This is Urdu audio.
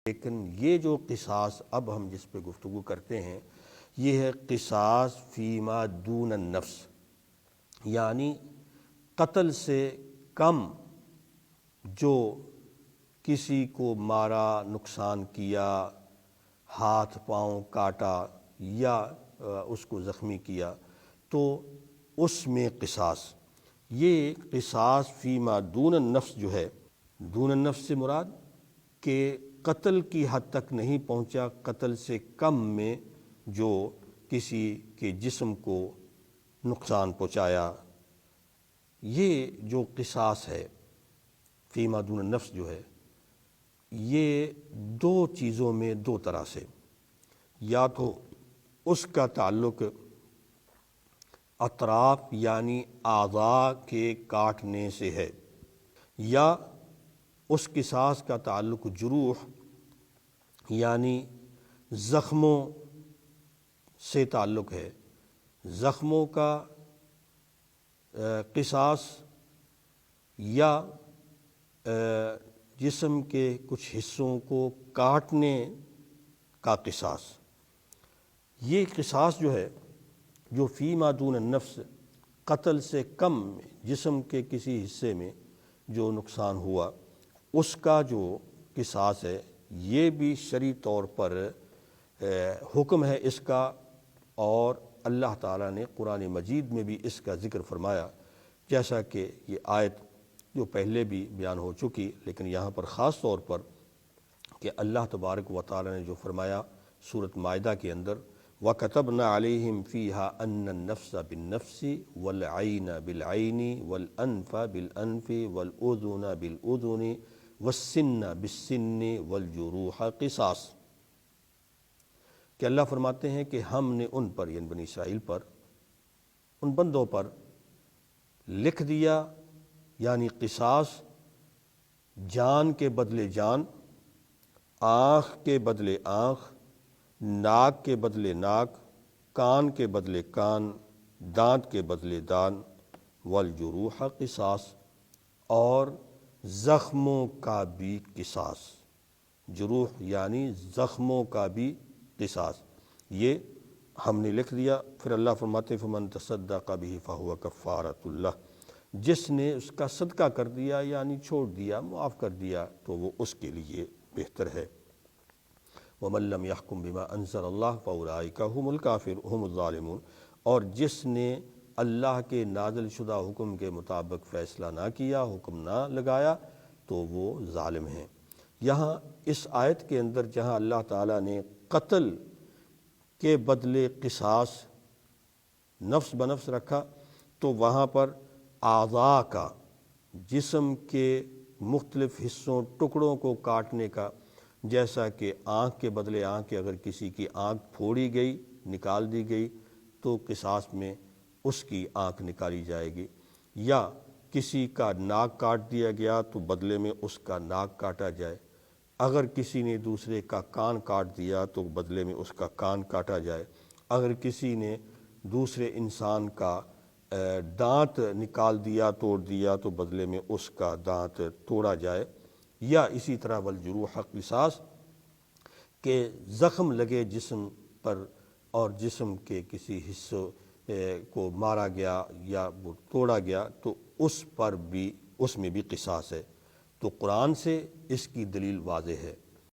لیکن یہ جو قصاص اب ہم جس پہ گفتگو کرتے ہیں یہ ہے قصاص فیما دون النفس، یعنی قتل سے کم جو کسی کو مارا، نقصان کیا، ہاتھ پاؤں کاٹا یا اس کو زخمی کیا، تو اس میں قصاص، یہ قصاص فیما دون النفس جو ہے، دون النفس سے مراد کہ قتل کی حد تک نہیں پہنچا، قتل سے کم میں جو کسی کے جسم کو نقصان پہنچایا، یہ جو قصاص ہے فیما دون النفس جو ہے، یہ دو چیزوں میں دو طرح سے، یا تو اس کا تعلق اطراف یعنی اعضاء کے کاٹنے سے ہے، یا اس قصاص کا تعلق جروح یعنی زخموں سے تعلق ہے، زخموں کا قصاص یا جسم کے کچھ حصوں کو کاٹنے کا قصاص۔ یہ قصاص جو ہے، جو فیما دون النفس، قتل سے کم جسم کے کسی حصے میں جو نقصان ہوا، اس کا جو قصاص ہے، یہ بھی شرعی طور پر حکم ہے اس کا، اور اللہ تعالیٰ نے قرآن مجید میں بھی اس کا ذکر فرمایا، جیسا کہ یہ آیت جو پہلے بھی بیان ہو چکی، لیکن یہاں پر خاص طور پر کہ اللہ تبارک و تعالیٰ نے جو فرمایا سورۃ مائدہ کے اندر، وَكَتَبْنَا عَلَيْهِمْ فِيهَا أَنَّ النَّفْسَ بِالنَّفْسِ وَالْعَيْنَ بِالْعَيْنِ وَالْأَنْفَ بِالْأَنْفِ وَالْأُذُنَ بِالْأُذُنِ وَالسِّنَّ بِالسِّنِّ وَالْجُرُوحَ قِصَاص، کہ اللہ فرماتے ہیں کہ ہم نے ان پر، یعنی بنی اسرائیل پر، ان بندوں پر لکھ دیا، یعنی قصاص، جان کے بدلے جان، آنکھ کے بدلے آنکھ، ناک کے بدلے ناک، کان کے بدلے کان، دانت کے بدلے دان، والجروح قصاص، اور زخموں کا بھی قصاص، جروح یعنی زخموں کا بھی قصاص، یہ ہم نے لکھ دیا۔ پھر اللہ فرماتے فمن تصدق بہ فہو کفارۃ اللہ، جس نے اس کا صدقہ کر دیا یعنی چھوڑ دیا، معاف کر دیا، تو وہ اس کے لیے بہتر ہے۔ وَمَن لَّمْ يَحْكُم بِمَا أَنزَلَ اللَّهُ فَأُولَٰئِكَ هُمُ الْكَافِرُونَ هُمُ الظَّالِمُونَ، اور جس نے اللہ کے نازل شدہ حکم کے مطابق فیصلہ نہ کیا، حکم نہ لگایا، تو وہ ظالم ہیں۔ یہاں اس آیت کے اندر جہاں اللہ تعالیٰ نے قتل کے بدلے قصاص نفس بنفس رکھا، تو وہاں پر اعضاء کا، جسم کے مختلف حصوں، ٹکڑوں کو کاٹنے کا، جیسا کہ آنکھ کے بدلے آنکھ، اگر کسی کی آنکھ پھوڑی گئی، نکال دی گئی، تو قصاص میں اس کی آنکھ نکالی جائے گی، یا کسی کا ناک کاٹ دیا گیا تو بدلے میں اس کا ناک کاٹا جائے، اگر کسی نے دوسرے کا کان کاٹ دیا تو بدلے میں اس کا کان کاٹا جائے، اگر کسی نے دوسرے انسان کا دانت نکال دیا، توڑ دیا، تو بدلے میں اس کا دانت توڑا جائے، یا اسی طرح والجروح قصاص، کہ زخم لگے جسم پر اور جسم کے کسی حصے کو مارا گیا یا وہ توڑا گیا، تو اس پر بھی، اس میں بھی قصاص ہے۔ تو قرآن سے اس کی دلیل واضح ہے۔